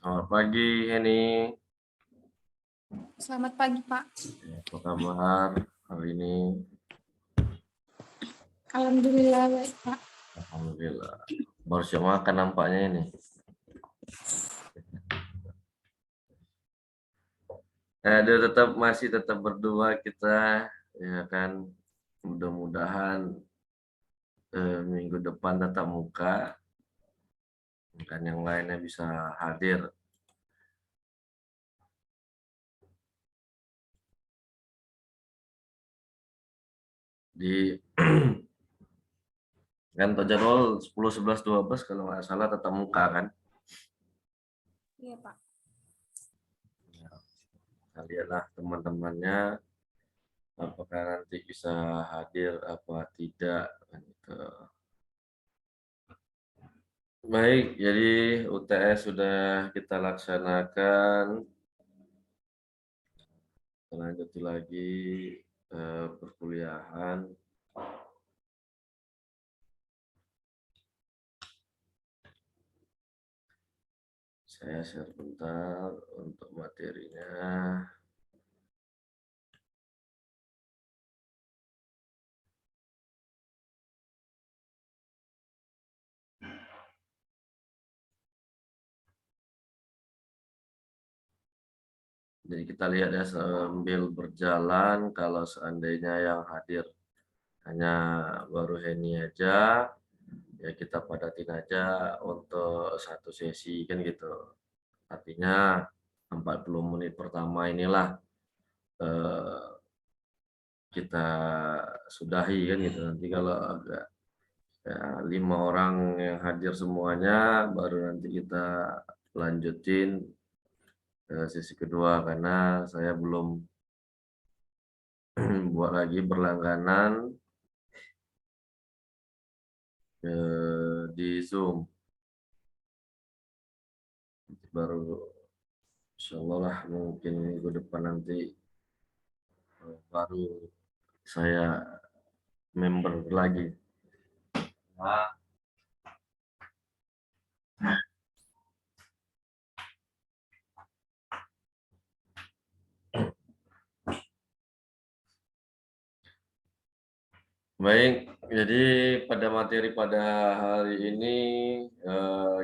Selamat pagi, Heni. Selamat pagi, Pak. Apa kabar hari ini? Alhamdulillah baik, Pak. Alhamdulillah. Baru siap makan nampaknya ini. Dia masih tetap berdua kita, ya kan. Mudah-mudahan minggu depan tetap muka, dan yang lainnya bisa hadir. Di kan jadwal 10, 11, 12 kalau nggak salah tetap muka kan. Iya, Pak. Kita lihatlah teman-temannya apakah nanti bisa hadir apa tidak gitu. Baik, jadi UTS sudah kita laksanakan. Kita lanjut lagi perkuliahan. Saya share bentar untuk materinya. Jadi kita lihat ya sambil berjalan, kalau seandainya yang hadir hanya baru Heni aja, ya kita padatin aja untuk satu sesi kan gitu. Artinya 40 menit pertama inilah kita sudahi kan gitu. Nanti kalau agak ya, 5 orang yang hadir semuanya, baru nanti kita lanjutin sesi kedua, karena saya belum buat lagi berlangganan di Zoom. Baru insya Allah lah mungkin minggu depan nanti baru saya member lagi. Nah, baik, jadi pada materi pada hari ini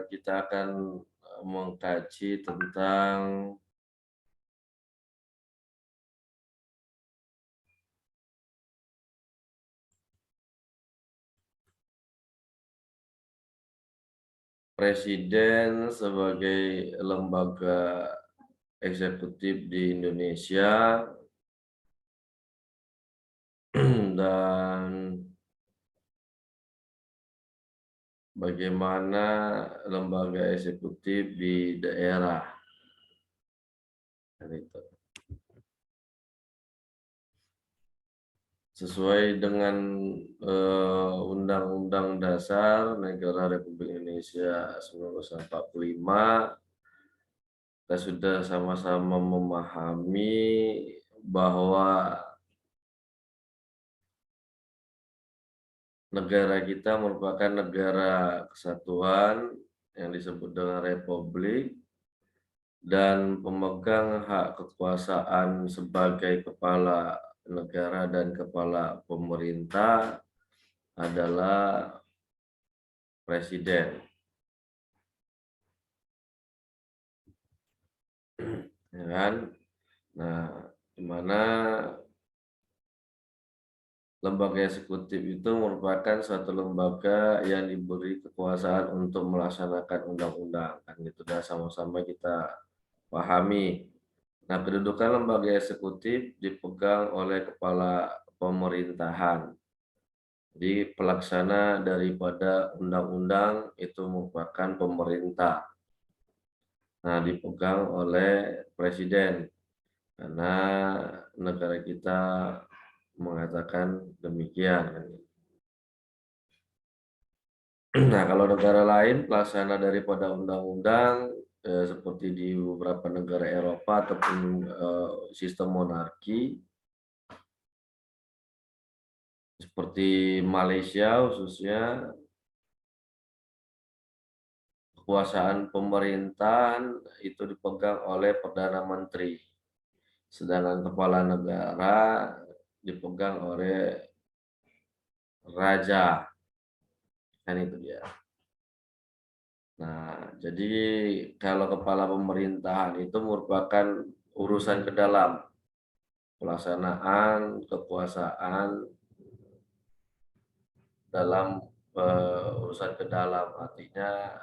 kita akan mengkaji tentang presiden sebagai lembaga eksekutif di Indonesia dan bagaimana lembaga eksekutif di daerah. Itu. Sesuai dengan Undang-Undang Dasar Negara Republik Indonesia 1945, kita sudah sama-sama memahami bahwa negara kita merupakan negara kesatuan yang disebut dengan republik, dan pemegang hak kekuasaan sebagai kepala negara dan kepala pemerintah adalah presiden. Ya kan? Nah, di mana lembaga eksekutif itu merupakan suatu lembaga yang diberi kekuasaan untuk melaksanakan undang-undang, kan gitu dah sama-sama kita pahami. Nah, kedudukan lembaga eksekutif dipegang oleh kepala pemerintahan. Jadi pelaksana daripada undang-undang itu merupakan pemerintah. Nah, dipegang oleh presiden karena negara kita mengatakan demikian. Nah, kalau negara lain pelaksana daripada undang-undang seperti di beberapa negara Eropa ataupun sistem monarki seperti Malaysia khususnya, kekuasaan pemerintahan itu dipegang oleh Perdana Menteri, sedangkan kepala negara dipegang oleh raja, kan itu dia. Nah, jadi kalau kepala pemerintahan itu merupakan urusan ke dalam, pelaksanaan kekuasaan dalam urusan ke dalam, artinya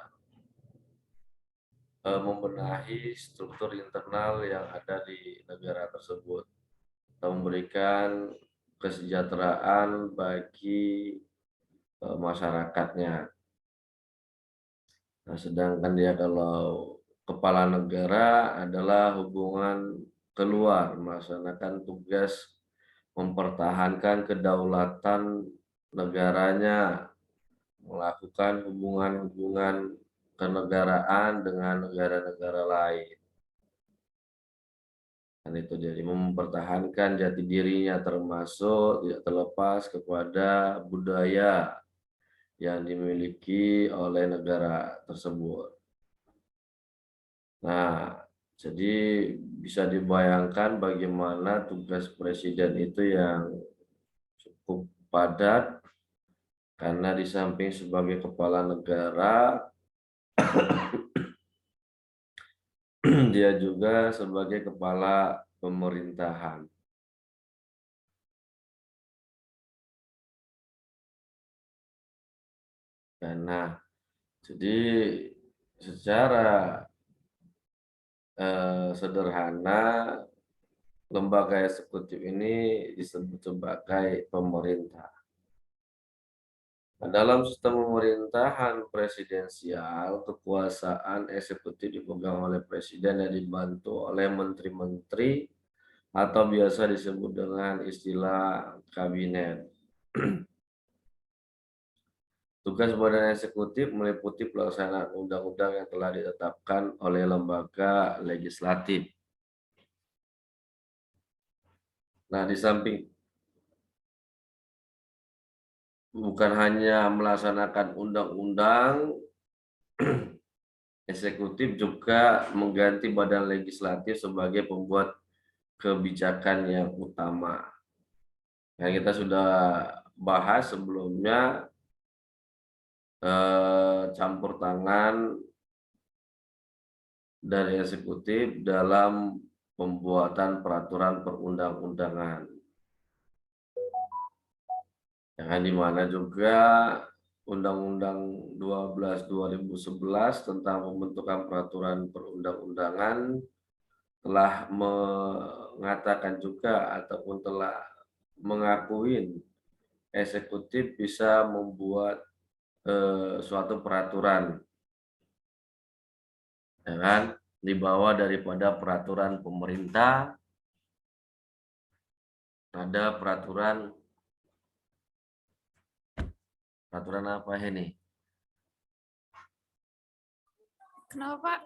membenahi struktur internal yang ada di negara tersebut, atau memberikan kesejahteraan bagi masyarakatnya. Nah, sedangkan dia kalau kepala negara adalah hubungan keluar, melaksanakan tugas mempertahankan kedaulatan negaranya, melakukan hubungan-hubungan kenegaraan dengan negara-negara lain. Dan itu jadi mempertahankan jati dirinya, termasuk tidak terlepas kepada budaya yang dimiliki oleh negara tersebut. Nah, jadi bisa dibayangkan bagaimana tugas presiden itu yang cukup padat, karena di samping sebagai kepala negara, dia juga sebagai kepala pemerintahan. Nah, jadi secara sederhana, lembaga eksekutif ini disebut sebagai pemerintah. Nah, dalam sistem pemerintahan presidensial, kekuasaan eksekutif dipegang oleh presiden dan dibantu oleh menteri-menteri atau biasa disebut dengan istilah kabinet. Tugas badan eksekutif meliputi pelaksanaan undang-undang yang telah ditetapkan oleh lembaga legislatif. Nah, di samping bukan hanya melaksanakan undang-undang, eksekutif juga mengganti badan legislatif sebagai pembuat kebijakan yang utama. Yang kita sudah bahas sebelumnya, campur tangan dari eksekutif dalam pembuatan peraturan perundang-undangan. Yang dimana juga Undang-Undang 12 2011 tentang pembentukan peraturan perundang-undangan telah mengatakan juga ataupun telah mengakui eksekutif bisa membuat suatu peraturan, ya kan, di bawah daripada peraturan pemerintah ada peraturan apa ini? Kenapa, Pak?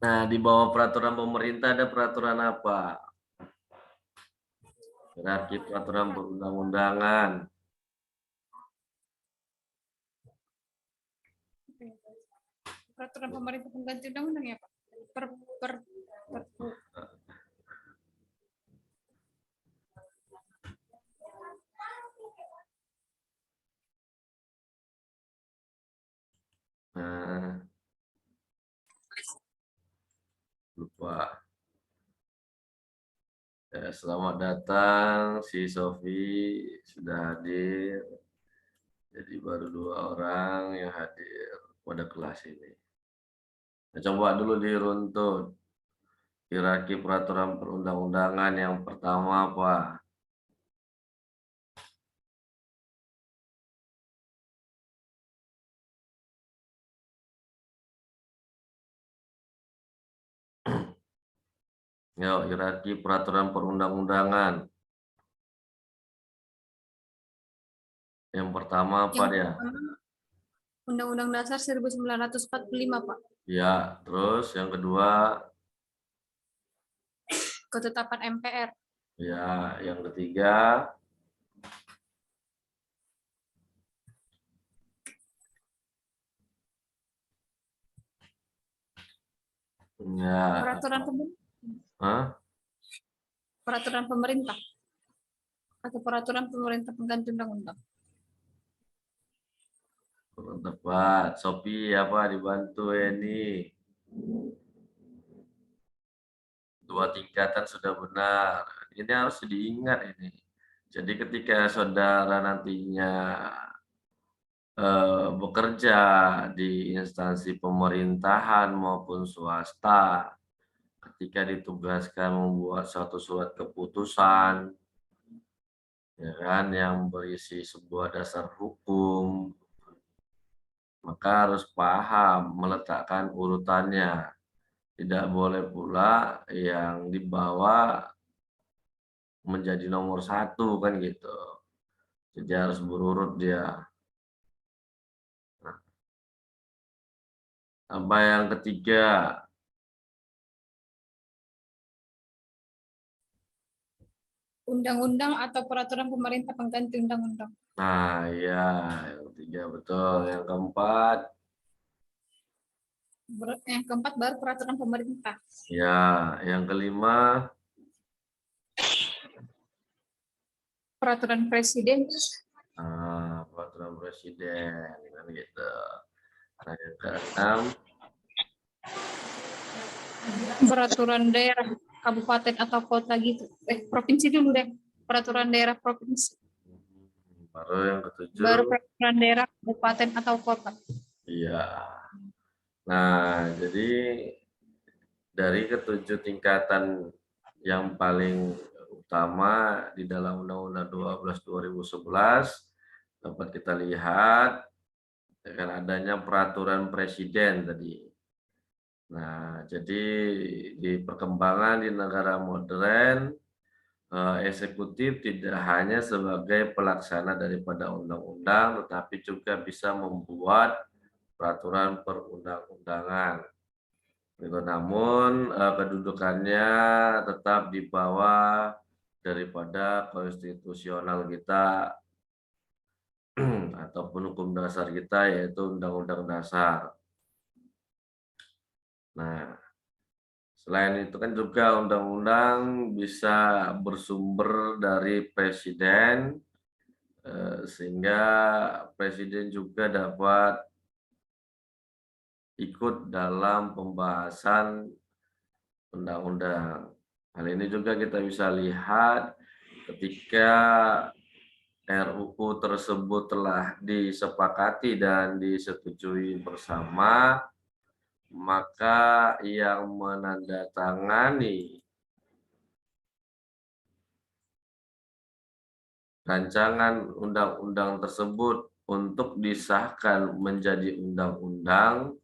Nah, di bawah peraturan pemerintah ada peraturan apa? Berarti peraturan perundang-undangan. Peraturan pemerintah pengganti undang-undang ya, Pak? Perpu. Nah, lupa. Ya, selamat datang si Sofi sudah hadir. Jadi baru 2 orang yang hadir pada kelas ini. Nah, coba dulu diruntut hierarki peraturan perundang-undangan. Yang pertama apa? Yuk, hierarki peraturan perundang-undangan. Yang pertama apa Yang dia? pertama, Undang-Undang Dasar 1945, Pak. Ya, terus yang kedua, Ketetapan MPR. ya, yang ketiga, Enggak. Peraturan pemerintah. Hah? Peraturan pemerintah atau peraturan pemerintah pengganti undang-undang. Kurang tepat. Sophie apa dibantu ini? Dua tingkatan sudah benar. Ini harus diingat ini. Jadi ketika saudara nantinya bekerja di instansi pemerintahan maupun swasta, ketika ditugaskan membuat suatu surat keputusan, ya kan, yang berisi sebuah dasar hukum, maka harus paham meletakkan urutannya. Tidak boleh pula yang dibawa menjadi nomor satu kan gitu. Jadi harus berurut dia. Nah, apa yang ketiga? Undang-undang atau peraturan pemerintah pengganti undang-undang. Nah, ya, yang ketiga betul. Yang keempat, Yang keempat baru peraturan pemerintah. ya, yang kelima, Peraturan presiden. peraturan presiden kan gitu. Nah, yang keenam, Peraturan daerah kabupaten atau kota gitu. Provinsi dulu deh. Peraturan daerah provinsi. baru yang ketujuh, Baru peraturan daerah kabupaten atau kota. iya. Nah, jadi dari ketujuh tingkatan yang paling utama di dalam Undang-Undang 12 2011 dapat kita lihat dengan adanya peraturan presiden tadi. Nah, jadi di perkembangan di negara modern, eksekutif tidak hanya sebagai pelaksana daripada undang-undang, tetapi juga bisa membuat peraturan perundang-undangan. Gitu. Namun kedudukannya tetap di bawah daripada konstitusional kita ataupun hukum dasar kita, yaitu Undang-Undang Dasar. Nah, selain itu kan juga undang-undang bisa bersumber dari presiden, sehingga presiden juga dapat ikut dalam pembahasan undang-undang. Hal ini juga kita bisa lihat ketika RUU tersebut telah disepakati dan disetujui bersama, maka yang menandatangani rancangan undang-undang tersebut untuk disahkan menjadi undang-undang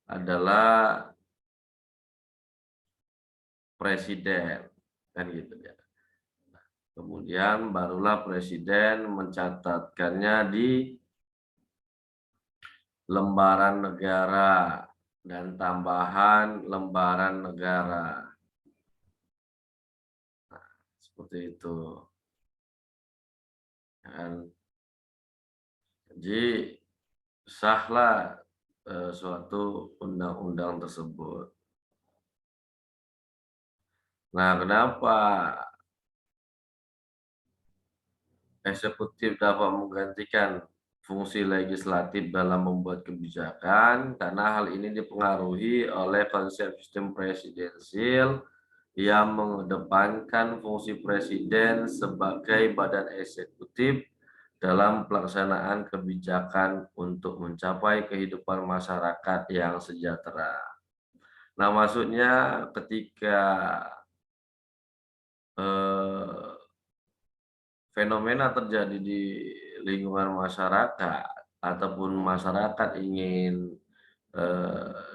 adalah presiden, kan gitu ya. Kemudian barulah presiden mencatatkannya di lembaran negara dan tambahan lembaran negara. Nah, seperti itu. Dan jadi sahlah suatu undang-undang tersebut. Nah, kenapa eksekutif dapat menggantikan fungsi legislatif dalam membuat kebijakan? Karena hal ini dipengaruhi oleh konsep sistem presidensil yang mengedepankan fungsi presiden sebagai badan eksekutif dalam pelaksanaan kebijakan untuk mencapai kehidupan masyarakat yang sejahtera. Nah, maksudnya ketika eh, fenomena terjadi di lingkungan masyarakat ataupun masyarakat ingin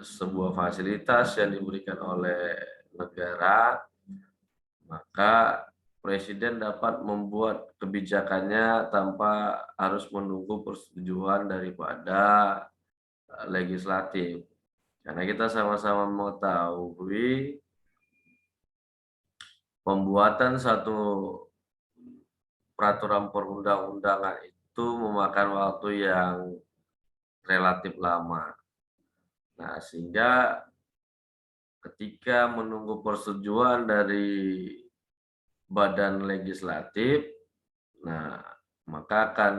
sebuah fasilitas yang diberikan oleh negara, maka presiden dapat membuat kebijakannya tanpa harus menunggu persetujuan daripada legislatif. Karena kita sama-sama mengetahui pembuatan satu peraturan perundang-undangan itu memakan waktu yang relatif lama. Nah, sehingga ketika menunggu persetujuan dari badan legislatif, nah maka akan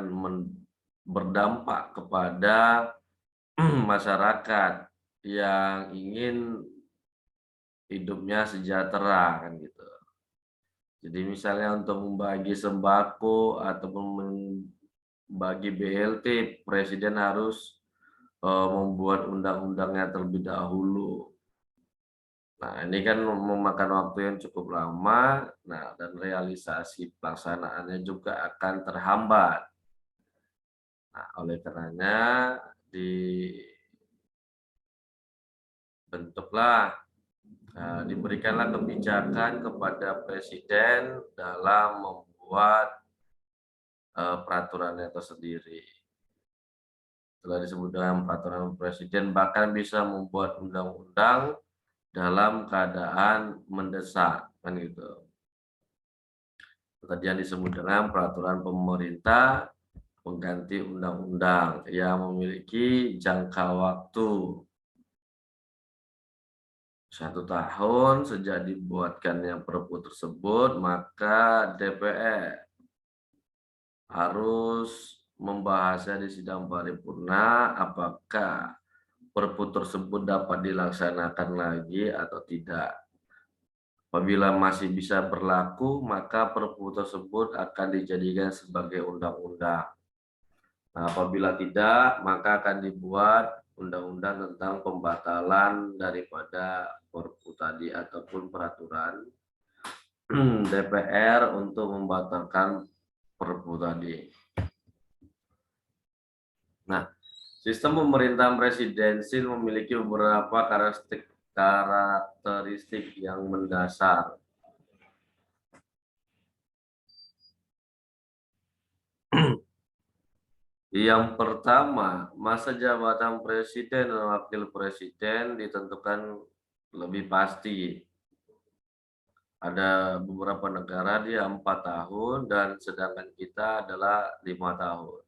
berdampak kepada masyarakat yang ingin hidupnya sejahtera kan gitu. Jadi misalnya untuk membagi sembako ataupun membagi BLT, presiden harus membuat undang-undangnya terlebih dahulu. Nah, ini kan memakan waktu yang cukup lama, nah dan realisasi pelaksanaannya juga akan terhambat. Nah, oleh karenanya diberikanlah kebijakan kepada presiden dalam membuat peraturannya tersendiri. Setelah disebut dengan peraturan presiden, bahkan bisa membuat undang-undang dalam keadaan mendesak, kan gitu. Tadi yang disebut dengan peraturan pemerintah pengganti undang-undang yang memiliki jangka waktu 1 tahun sejak dibuatkannya Perpu tersebut, maka DPR harus membahasnya di sidang paripurna apakah Perpu tersebut dapat dilaksanakan lagi atau tidak. Apabila masih bisa berlaku, maka Perpu tersebut akan dijadikan sebagai undang-undang. Nah, apabila tidak, maka akan dibuat undang-undang tentang pembatalan daripada Perpu tadi ataupun peraturan DPR untuk membatalkan Perpu tadi. Nah, sistem pemerintahan presidensil memiliki beberapa karakteristik yang mendasar. Yang pertama, masa jabatan presiden dan wakil presiden ditentukan lebih pasti. Ada beberapa negara dia 4 tahun dan sedangkan kita adalah 5 tahun.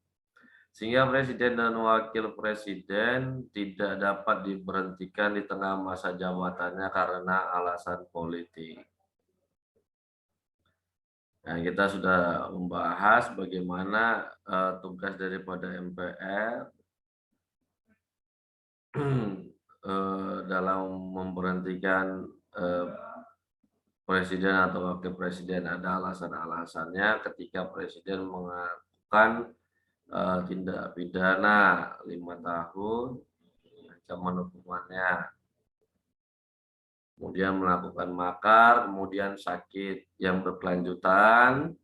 Sehingga presiden dan wakil presiden tidak dapat diberhentikan di tengah masa jabatannya karena alasan politik. Nah, kita sudah membahas bagaimana tugas daripada MPR dalam memberhentikan presiden atau wakil presiden. Ada alasan-alasannya ketika presiden melakukan tindak pidana 5 tahun ancaman hukumannya, kemudian melakukan makar, kemudian sakit yang berkelanjutan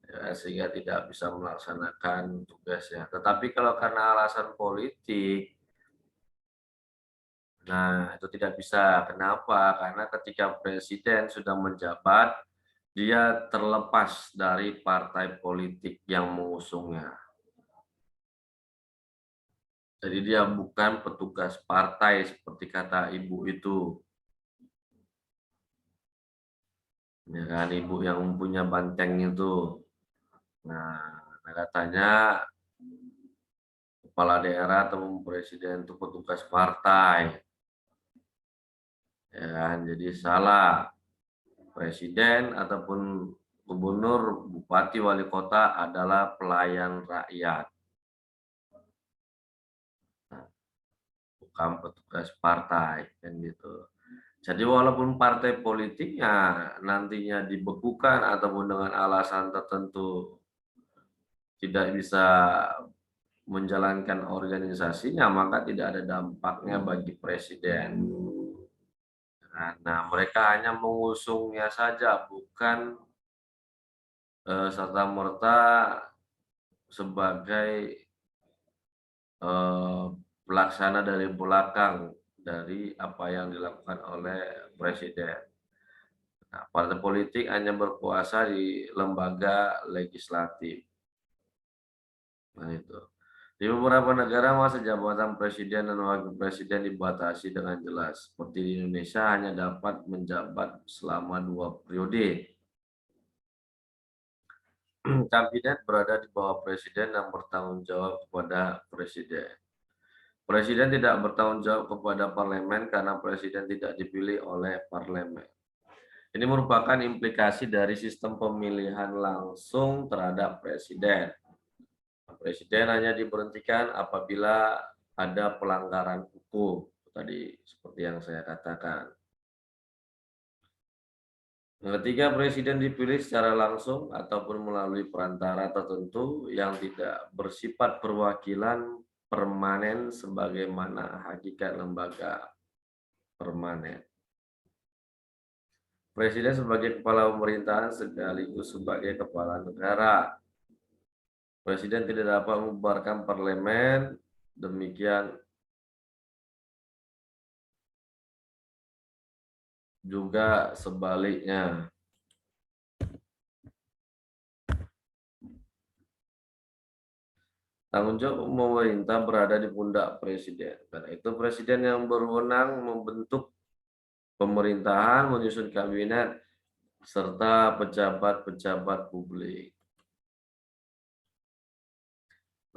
ya, sehingga tidak bisa melaksanakan tugasnya. Tetapi kalau karena alasan politik, nah itu tidak bisa. Kenapa? Karena ketika presiden sudah menjabat, dia terlepas dari partai politik yang mengusungnya. Jadi dia bukan petugas partai seperti kata ibu itu. Ya kan, ibu yang punya banteng itu. Nah, katanya kepala daerah atau presiden itu petugas partai. Ya kan, jadi salah. Presiden ataupun gubernur, bupati, wali kota adalah pelayan rakyat. Bukan petugas partai kan gitu. Jadi walaupun partai politiknya nantinya dibekukan ataupun dengan alasan tertentu tidak bisa menjalankan organisasinya, maka tidak ada dampaknya bagi presiden. Nah, mereka hanya mengusungnya saja, bukan serta-merta sebagai pelaksana dari belakang dari apa yang dilakukan oleh presiden. Nah, partai politik hanya berkuasa di lembaga legislatif. Nah, itu. Di beberapa negara masa jabatan presiden dan wakil presiden dibatasi dengan jelas. Seperti di Indonesia hanya dapat menjabat selama 2 periode. Kabinet berada di bawah presiden dan bertanggung jawab kepada presiden. Presiden tidak bertanggung jawab kepada parlemen karena presiden tidak dipilih oleh parlemen. Ini merupakan implikasi dari sistem pemilihan langsung terhadap presiden. Presiden hanya diberhentikan apabila ada pelanggaran hukum. Tadi seperti yang saya katakan. Ketika presiden dipilih secara langsung ataupun melalui perantara tertentu yang tidak bersifat perwakilan permanen sebagaimana hakikat lembaga permanen. Presiden sebagai kepala pemerintahan sekaligus sebagai kepala negara. Presiden tidak dapat membubarkan parlemen, demikian juga sebaliknya. Tanggung jawab pemerintah berada di pundak presiden. Karena itu presiden yang berwenang membentuk pemerintahan, menyusun kabinet, serta pejabat-pejabat publik.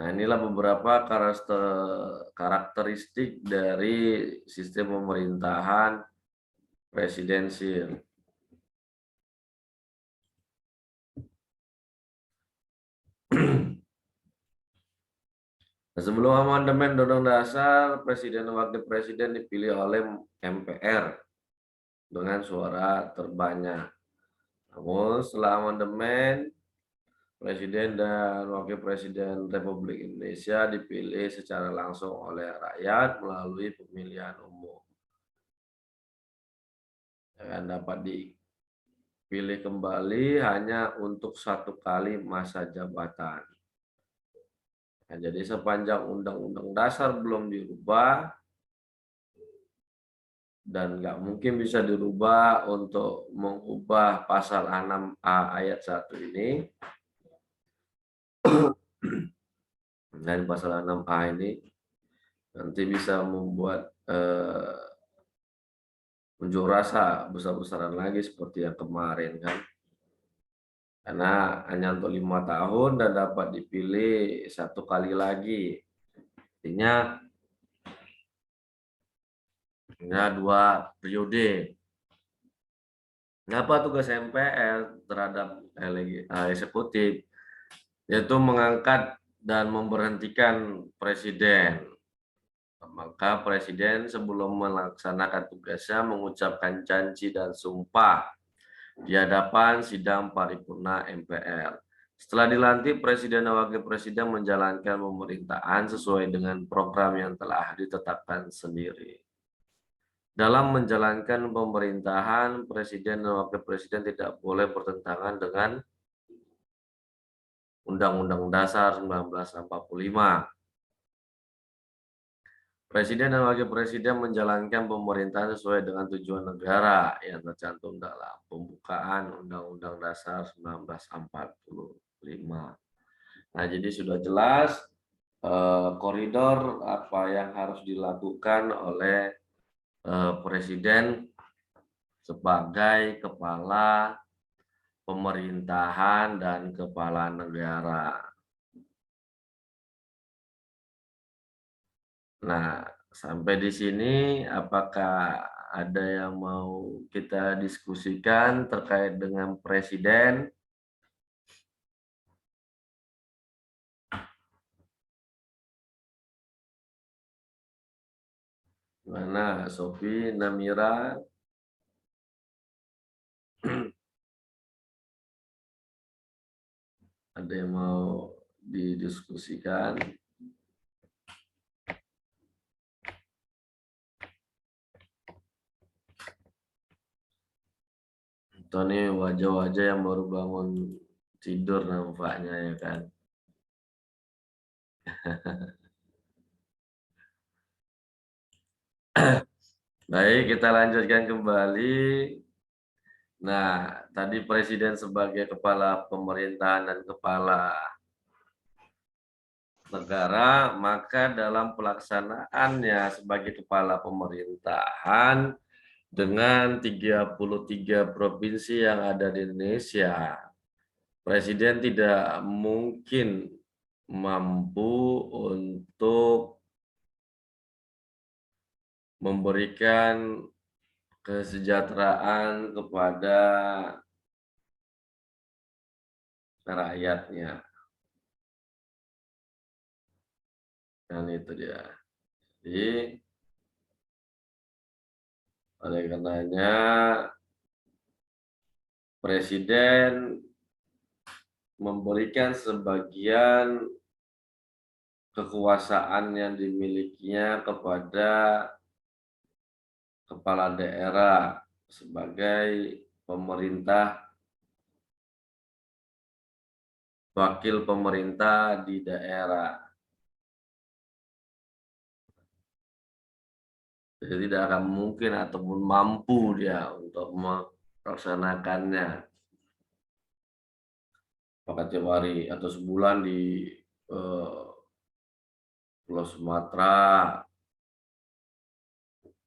Nah, inilah beberapa karakteristik dari sistem pemerintahan presidensil. Nah, sebelum amandemen Undang-Undang Dasar, Presiden dan Wakil Presiden dipilih oleh MPR dengan suara terbanyak. Namun setelah amandemen, Presiden dan Wakil Presiden Republik Indonesia dipilih secara langsung oleh rakyat melalui pemilihan umum. Dan dapat dipilih kembali hanya untuk 1 kali masa jabatan. Nah, jadi sepanjang Undang-Undang Dasar belum dirubah dan nggak mungkin bisa dirubah untuk mengubah pasal 6A ayat 1 ini. Dan pasal 6A ini nanti bisa membuat unjuk rasa besar-besaran lagi seperti yang kemarin kan. Karena hanya untuk 5 tahun dan dapat dipilih 1 kali lagi. Artinya 2 periode. Apa tugas MPR terhadap eksekutif? Yaitu mengangkat dan memberhentikan presiden. Maka presiden sebelum melaksanakan tugasnya mengucapkan janji dan sumpah di hadapan sidang paripurna MPR. Setelah dilantik, presiden dan wakil presiden menjalankan pemerintahan sesuai dengan program yang telah ditetapkan sendiri. Dalam menjalankan pemerintahan, presiden dan wakil presiden tidak boleh bertentangan dengan Undang-Undang Dasar 1945. Presiden dan wakil presiden menjalankan pemerintahan sesuai dengan tujuan negara yang tercantum dalam pembukaan Undang-Undang Dasar 1945. Nah, jadi sudah jelas koridor apa yang harus dilakukan oleh presiden sebagai kepala pemerintahan dan kepala negara. Nah, sampai di sini apakah ada yang mau kita diskusikan terkait dengan presiden? Mana Sofi, Namira? Ada yang mau didiskusikan? Tony wajah-wajah yang baru bangun tidur nampaknya ya kan. Baik, kita lanjutkan kembali. Nah, tadi presiden sebagai kepala pemerintahan dan kepala negara, maka dalam pelaksanaannya sebagai kepala pemerintahan dengan 33 provinsi yang ada di Indonesia, presiden tidak mungkin mampu untuk memberikan kesejahteraan kepada rakyatnya. Dan itu dia. Jadi, oleh karenanya Presiden memberikan sebagian kekuasaan yang dimilikinya kepada kepala daerah sebagai pemerintah, wakil pemerintah di daerah. Jadi tidak akan mungkin ataupun mampu dia untuk melaksanakannya. Maka tiap hari atau sebulan di Pulau Sumatera,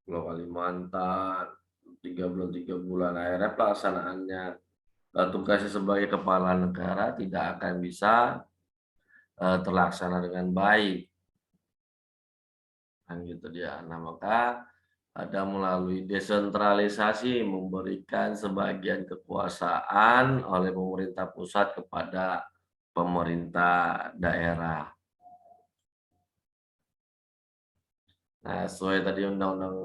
Pulau Kalimantan, 3 bulan. Akhirnya pelaksanaannya tugasnya sebagai kepala negara tidak akan bisa terlaksana dengan baik. Kan gitu dia. Nah, maka ada melalui desentralisasi memberikan sebagian kekuasaan oleh pemerintah pusat kepada pemerintah daerah. Nah, sesuai tadi Undang-Undang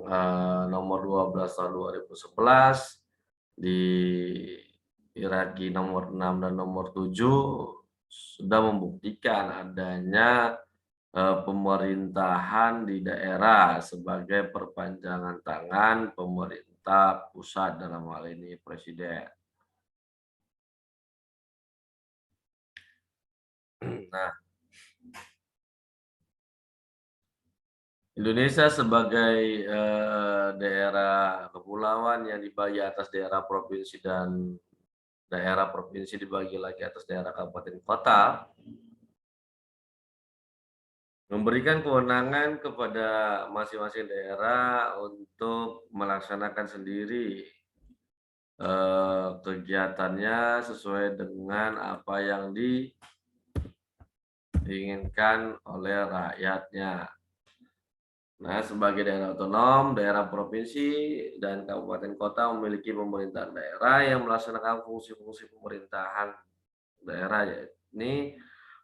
Nomor 12 Tahun 2011 di hierarki nomor 6 dan nomor 7 sudah membuktikan adanya pemerintahan di daerah sebagai perpanjangan tangan pemerintah pusat, dalam hal ini presiden. Nah, Indonesia sebagai daerah kepulauan yang dibagi atas daerah provinsi dan daerah provinsi dibagi lagi atas daerah kabupaten kota, memberikan kewenangan kepada masing-masing daerah untuk melaksanakan sendiri kegiatannya sesuai dengan apa yang diinginkan oleh rakyatnya. Nah, sebagai daerah otonom, daerah provinsi dan kabupaten kota memiliki pemerintahan daerah yang melaksanakan fungsi-fungsi pemerintahan daerah, yakni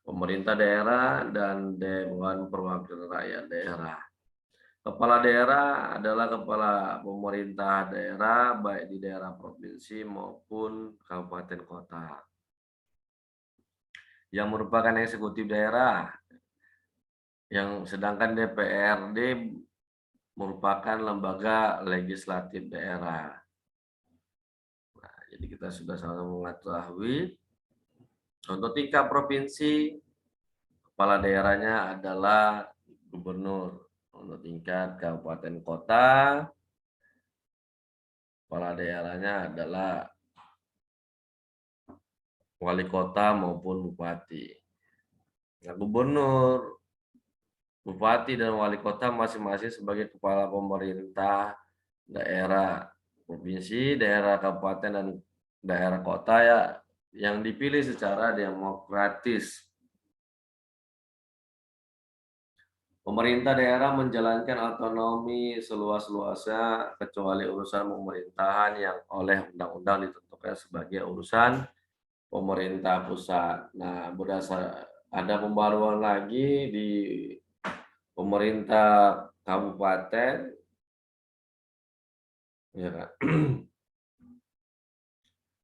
pemerintah daerah dan Dewan Perwakilan Rakyat Daerah. Kepala daerah adalah kepala pemerintah daerah baik di daerah provinsi maupun kabupaten kota, yang merupakan eksekutif daerah, yang sedangkan DPRD merupakan lembaga legislatif daerah. Nah, jadi kita sudah sama mengetahui untuk tingkat provinsi, kepala daerahnya adalah gubernur. Untuk tingkat kabupaten kota, kepala daerahnya adalah wali kota maupun bupati. Nah, gubernur, bupati, dan wali kota masing-masing sebagai kepala pemerintah daerah provinsi, daerah kabupaten, dan daerah kota ya, yang dipilih secara demokratis. Pemerintah daerah menjalankan otonomi seluas-luasnya kecuali urusan pemerintahan yang oleh undang-undang ditentukan sebagai urusan pemerintah pusat. Nah, berdasar ada pembaruan lagi di pemerintah kabupaten, ya kan?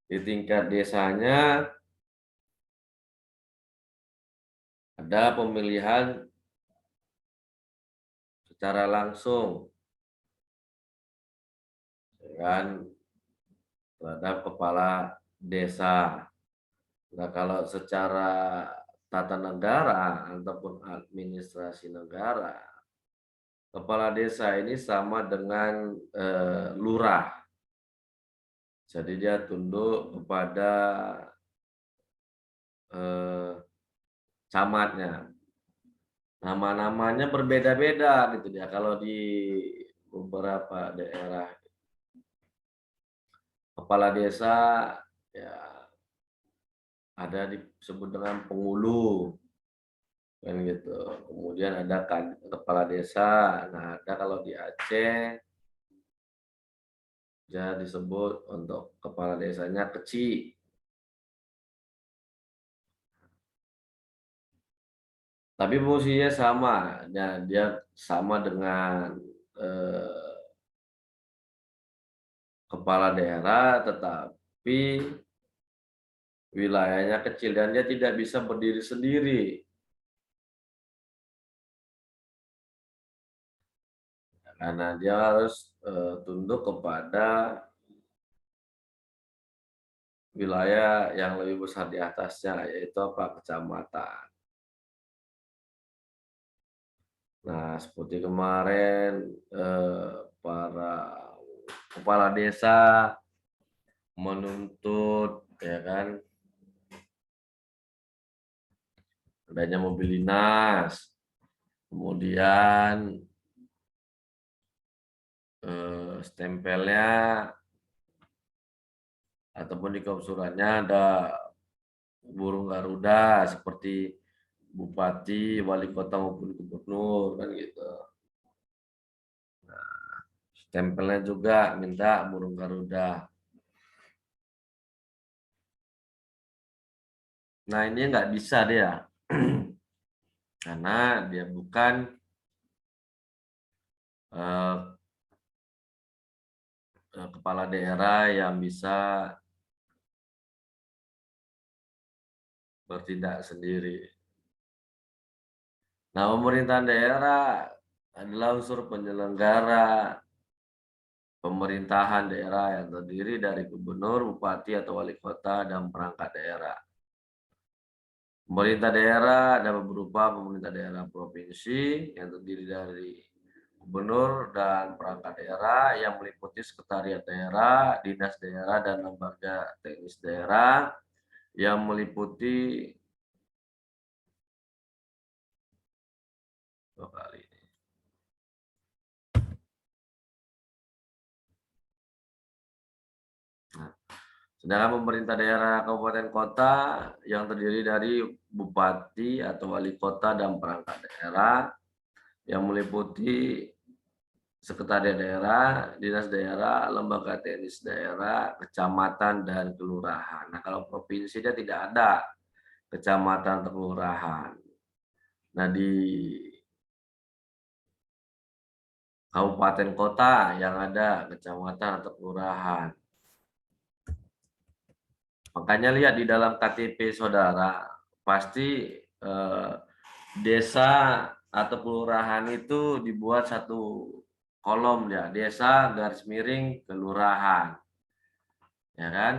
Di tingkat desanya ada pemilihan secara langsung, kan, terhadap kepala desa. Nah, kalau secara tata negara ataupun administrasi negara, kepala desa ini sama dengan lurah. Jadi dia tunduk kepada camatnya. Nama-namanya berbeda-beda gitu ya. Kalau di beberapa daerah kepala desa ya ada disebut dengan pengulu. kan gitu. Kemudian ada kepala desa. Nah, ada kalau di Aceh ya disebut untuk kepala desanya kecil. Tapi fungsinya sama, ya, dia sama dengan kepala daerah, tetapi wilayahnya kecil dan dia tidak bisa berdiri sendiri. Karena dia harus tunduk kepada wilayah yang lebih besar di atasnya, yaitu apa? Kecamatan. Nah, seperti kemarin para kepala desa menuntut, ya kan, adanya mobil dinas, kemudian stempelnya ataupun di suratnya ada burung Garuda seperti bupati, wali kota maupun gubernur kan gitu. Stempelnya juga minta burung Garuda. Nah, ini nggak bisa dia karena dia bukan eh, kepala daerah yang bisa bertindak sendiri. Nah, pemerintahan daerah adalah unsur penyelenggara pemerintahan daerah yang terdiri dari gubernur, bupati atau wali kota dan perangkat daerah. Pemerintah daerah ada berupa pemerintah daerah provinsi yang terdiri dari gubernur dan perangkat daerah yang meliputi sekretariat daerah, dinas daerah, dan lembaga teknis daerah yang meliputi dua kali. Nah, sedangkan pemerintah daerah kabupaten kota yang terdiri dari bupati atau wali kota dan perangkat daerah yang meliputi sekretariat daerah, dinas daerah, lembaga teknis daerah, kecamatan, dan kelurahan. Nah, kalau provinsi dia tidak ada kecamatan atau kelurahan. Nah, di kabupaten kota yang ada kecamatan atau kelurahan. Makanya lihat di dalam KTP saudara, pasti desa atau kelurahan itu dibuat satu kolom ya, desa garis miring kelurahan. Ya kan?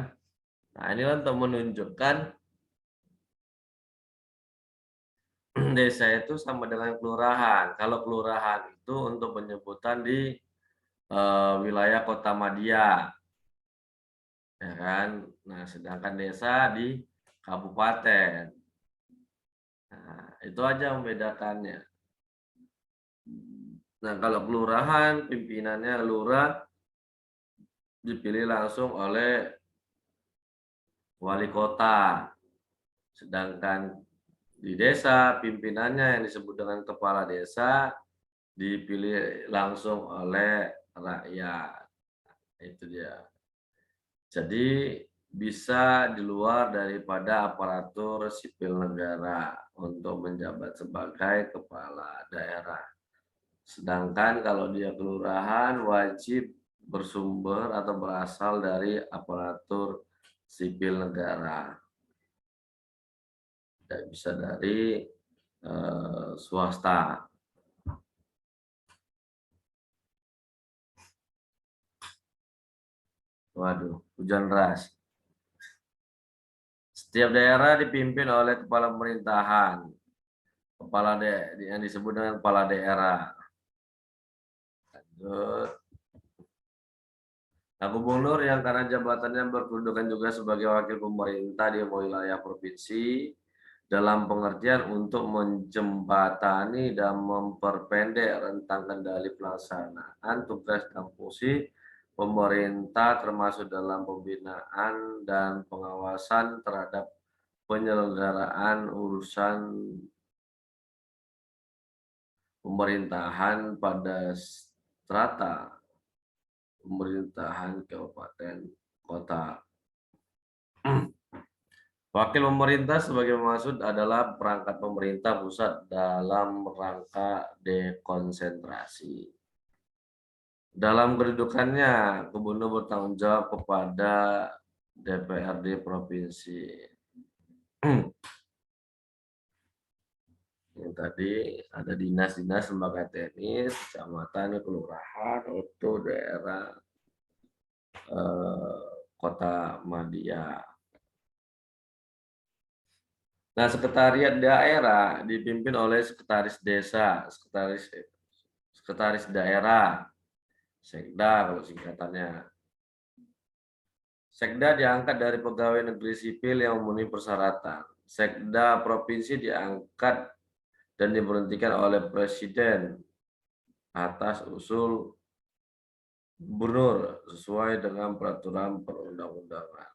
Nah, ini untuk menunjukkan desa itu sama dengan kelurahan. Kalau kelurahan itu untuk penyebutan di wilayah Kota Madia. Ya kan? Nah, sedangkan desa di kabupaten. Nah, itu aja membedakannya. Nah, kalau kelurahan, pimpinannya lurah dipilih langsung oleh wali kota. Sedangkan di desa, pimpinannya yang disebut dengan kepala desa dipilih langsung oleh rakyat. Itu dia. Jadi bisa di luar daripada aparatur sipil negara untuk menjabat sebagai kepala daerah. Sedangkan kalau dia kelurahan wajib bersumber atau berasal dari aparatur sipil negara. Tidak bisa dari swasta. Waduh, hujan deras. Setiap daerah dipimpin oleh kepala pemerintahan, yang disebut dengan kepala daerah. Lanjut. Nah, gubernur yang karena jabatannya berkedudukan juga sebagai wakil pemerintah di wilayah provinsi dalam pengertian untuk menjembatani dan memperpendek rentang kendali pelaksanaan tugas dan fungsi pemerintah termasuk dalam pembinaan dan pengawasan terhadap penyelenggaraan urusan pemerintahan pada strata pemerintahan kabupaten kota. Wakil pemerintah sebagai maksud adalah perangkat pemerintah pusat dalam rangka dekonsentrasi. Dalam kedudukannya, gubernur bertanggung jawab kepada DPRD provinsi. Yang tadi ada dinas-dinas lembaga teknis, kecamatan, kelurahan, untuk daerah kota Madia. Nah, sekretariat daerah dipimpin oleh sekretaris desa, sekretaris daerah, sekda kalau singkatannya. Sekda diangkat dari pegawai negeri sipil yang memenuhi persyaratan. Sekda provinsi diangkat dan diberhentikan oleh presiden atas usul gubernur sesuai dengan peraturan perundang-undangan.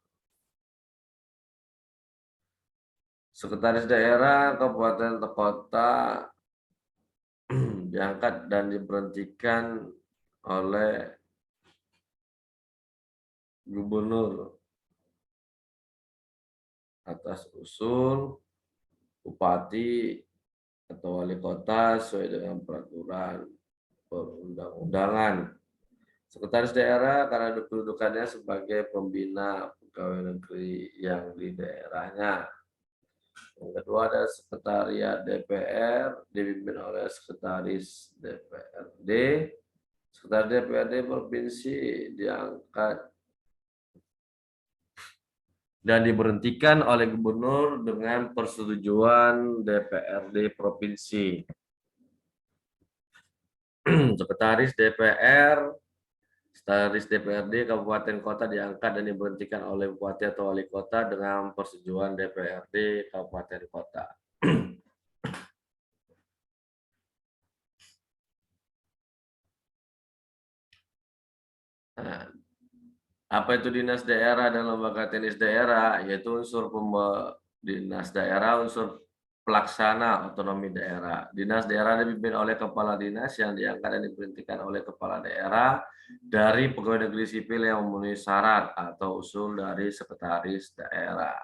Sekretaris daerah kabupaten atau kota diangkat dan diberhentikan oleh gubernur atas usul bupati atau wali kota sesuai dengan peraturan perundang-undangan. Sekretaris daerah karena kedudukannya sebagai pembina pegawai negeri yang di daerahnya. Yang kedua ada sekretariat DPR dipimpin oleh sekretaris DPRD. Sekretaris DPRD provinsi diangkat dan diberhentikan oleh gubernur dengan persetujuan DPRD provinsi. Sekretaris DPRD kabupaten kota diangkat dan diberhentikan oleh bupati atau wali kota dengan persetujuan DPRD kabupaten kota. Nah, apa itu dinas daerah dan lembaga teknis daerah? Yaitu unsur dinas daerah, unsur pelaksana otonomi daerah. Dinas daerah dipimpin oleh kepala dinas yang diangkat dan diberhentikan oleh kepala daerah dari pegawai negeri sipil yang memenuhi syarat atau usul dari sekretaris daerah.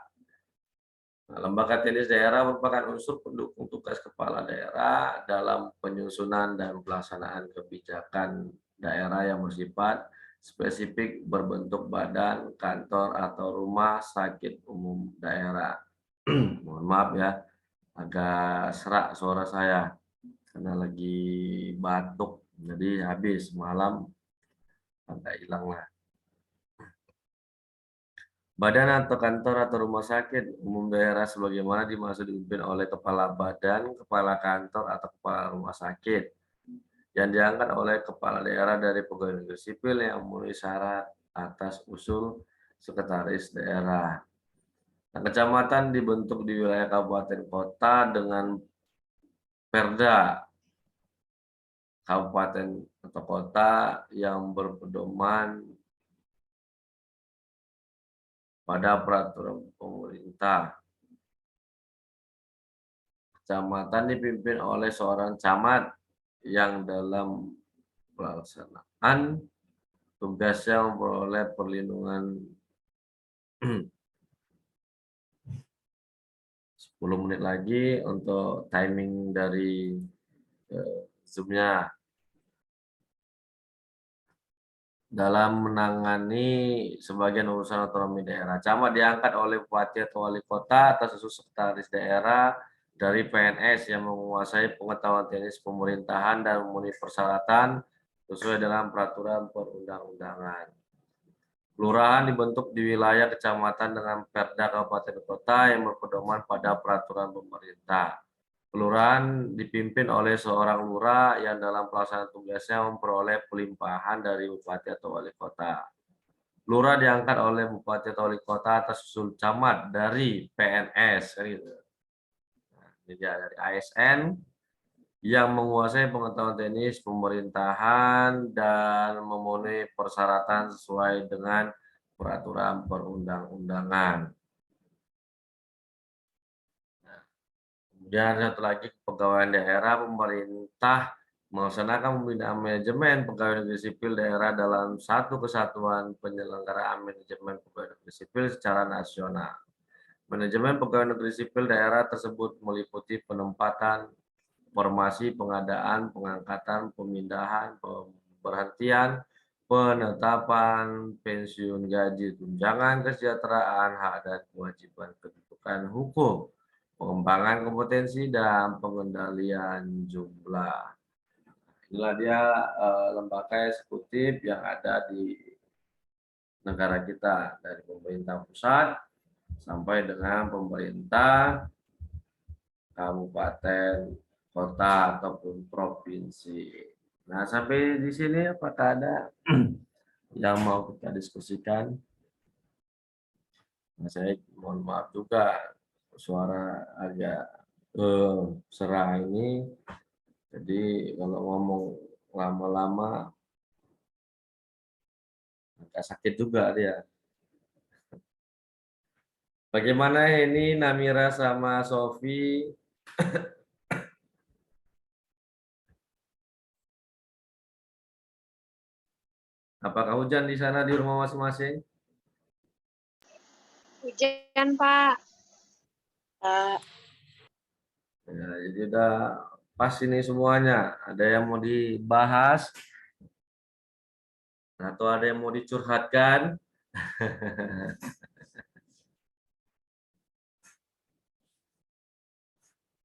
Nah, lembaga teknis daerah merupakan unsur pendukung tugas kepala daerah dalam penyusunan dan pelaksanaan kebijakan daerah yang bersifat spesifik berbentuk badan, kantor, atau rumah sakit umum daerah. Mohon maaf ya, agak serak suara saya karena lagi batuk, jadi habis malam agak hilang lah. Badan atau kantor atau rumah sakit umum daerah sebagaimana dimaksud dipimpin oleh kepala badan, kepala kantor, atau kepala rumah sakit yang diangkat oleh kepala daerah dari pegawai negeri sipil yang memenuhi syarat atas usul sekretaris daerah. Nah, kecamatan dibentuk di wilayah kabupaten kota dengan perda kabupaten atau kota yang berpedoman pada peraturan pemerintah. Kecamatan dipimpin oleh seorang camat yang dalam pelaksanaan tugasnya memperoleh perlindungan 10 menit lagi untuk timing dari Zoom-nya. Dalam menangani sebagian urusan otonomi daerah. Camat diangkat oleh bupati atau wali kota atas usul sekretaris daerah dari PNS yang menguasai pengetahuan teknis pemerintahan dan memenuhi persyaratan sesuai dengan peraturan perundang-undangan. Kelurahan dibentuk di wilayah kecamatan dengan perda kabupaten kota yang berpedoman pada peraturan pemerintah. Kelurahan dipimpin oleh seorang lurah yang dalam pelaksanaan tugasnya memperoleh pelimpahan dari bupati atau wali kota. Lurah diangkat oleh bupati atau wali kota atas usul camat dari PNS. Nah, ini dia dari ASN yang menguasai pengetahuan teknis pemerintahan dan memenuhi persyaratan sesuai dengan peraturan perundang-undangan. Dan satu lagi, kepegawaian daerah pemerintah melaksanakan pembinaan manajemen pegawai negeri sipil daerah dalam satu kesatuan penyelenggaraan manajemen pegawai negeri sipil secara nasional. Manajemen pegawai negeri sipil daerah tersebut meliputi penempatan, formasi, pengadaan, pengangkatan, pemindahan, pemberhentian, penetapan, pensiun, gaji, tunjangan, kesejahteraan, hak dan kewajiban kedudukan hukum, pengembangan kompetensi, dan pengendalian jumlah. Inilah dia lembaga eksekutif yang ada di negara kita, dari pemerintah pusat sampai dengan pemerintah kabupaten, kota, ataupun provinsi. Nah, sampai di sini apakah ada yang mau kita diskusikan? Nah, saya mohon maaf juga suara agak serak ini. Jadi kalau ngomong lama-lama agak sakit juga dia. Bagaimana ini Namira sama Sofi? Apakah hujan di sana di rumah masing-masing? Hujan, Pak. Ya, jadi udah pas ini semuanya. Ada yang mau dibahas atau ada yang mau dicurhatkan?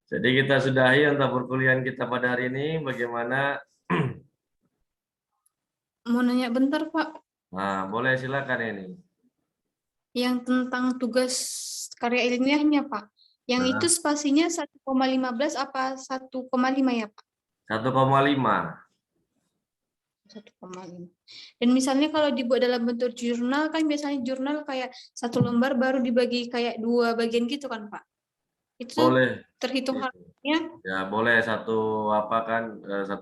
Jadi kita sudahi untuk perkuliahan kita pada hari ini. Bagaimana? Mau nanya bentar, Pak. Nah, boleh silakan ini. Yang tentang tugas karya ilmiahnya, Pak. Yang Nah, itu spasinya 1,15 apa 1,5 ya, Pak? 1,5. 1,5. Dan misalnya kalau dibuat dalam bentuk jurnal, kan biasanya jurnal kayak satu lembar baru dibagi kayak 2 bagian gitu kan, Pak? Itu Boleh. terhitung Gitu. harganya. Ya, boleh satu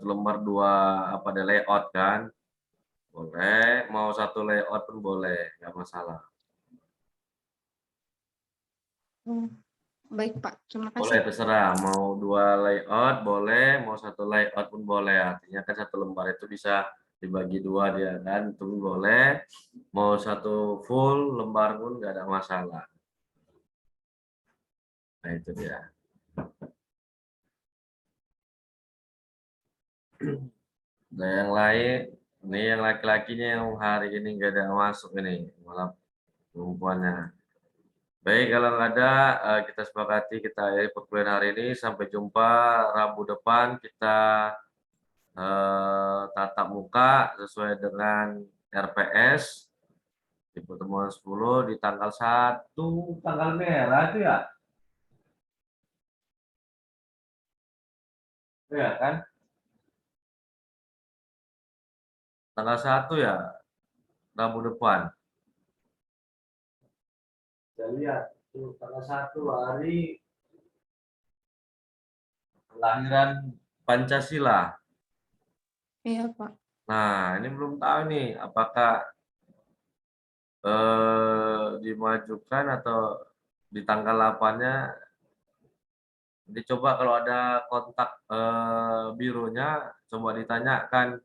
lembar 2 apa ada layout kan? Boleh, mau satu layout pun boleh, nggak masalah. Baik, Pak. Terima Boleh, kasih. terserah. Mau 2 layout boleh, mau satu layout pun boleh. Artinya kan satu lembar itu bisa dibagi 2 dia kan, itu pun boleh. Mau satu full lembar pun nggak ada masalah. Nah, itu dia. Nah, yang lain, ini yang laki-lakinya yang hari ini nggak ada masuk ini, malah perempuannya. Baik, kalau nggak ada, kita sepakati kita akhiri perkuliahan hari ini. Sampai jumpa Rabu depan, kita tatap muka sesuai dengan RPS di pertemuan 10 di tanggal 1, tanggal merah itu ya? Iya kan? Tanggal 1 ya, Rabu depan. Kita lihat, tuh, tanggal 1 hari kelahiran Pancasila. Iya, Pak. Nah, ini belum tahu nih apakah dimajukan atau di tanggal 8-nya. Dicoba kalau ada kontak bironya, coba ditanyakan,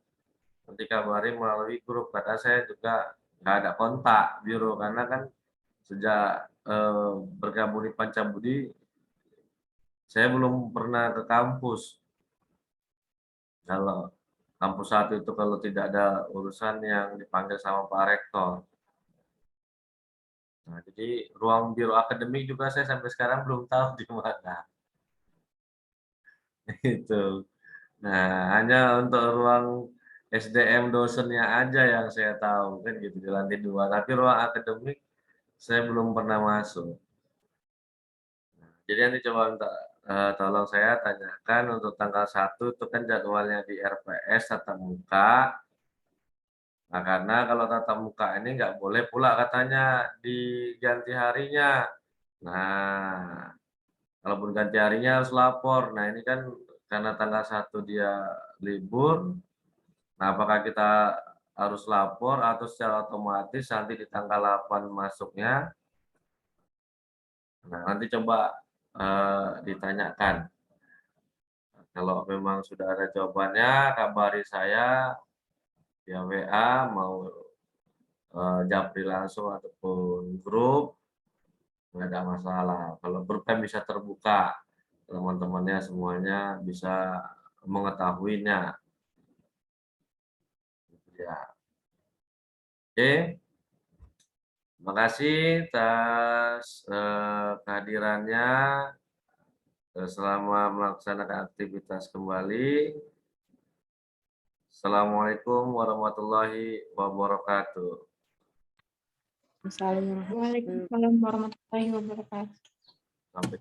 nanti kabari melalui grup. Kata saya juga nggak ada kontak biro karena kan sejak bergabung di Pancabudi, saya belum pernah ke kampus. Kalau kampus satu itu kalau tidak ada urusan yang dipanggil sama Pak Rektor. Nah, jadi ruang biro akademik juga saya sampai sekarang belum tahu di mana. Itu. Nah, hanya untuk ruang SDM dosennya aja yang saya tahu kan gitu di lantai 2. Tapi ruang akademik saya belum pernah masuk. Jadi nanti coba minta tolong saya tanyakan untuk tanggal 1 itu kan jadwalnya di RPS tatap muka. Nah, karena kalau tatap muka ini nggak boleh pula katanya diganti harinya. Nah, kalaupun ganti harinya harus lapor. Nah, ini kan karena tanggal 1 dia libur. Nah, apakah kita harus lapor atau secara otomatis nanti di tanggal 8 masuknya? Nah, nanti coba ditanyakan. Kalau memang sudah ada jawabannya, kabari saya via WA, mau japri langsung ataupun grup, nggak ada masalah. Kalau grup kan bisa terbuka, teman-temannya semuanya bisa mengetahuinya. Ya, oke. Terima kasih atas kehadirannya. Selamat melaksanakan aktivitas kembali. Assalamualaikum warahmatullahi wabarakatuh. Waalaikumsalam warahmatullahi wabarakatuh. Sampai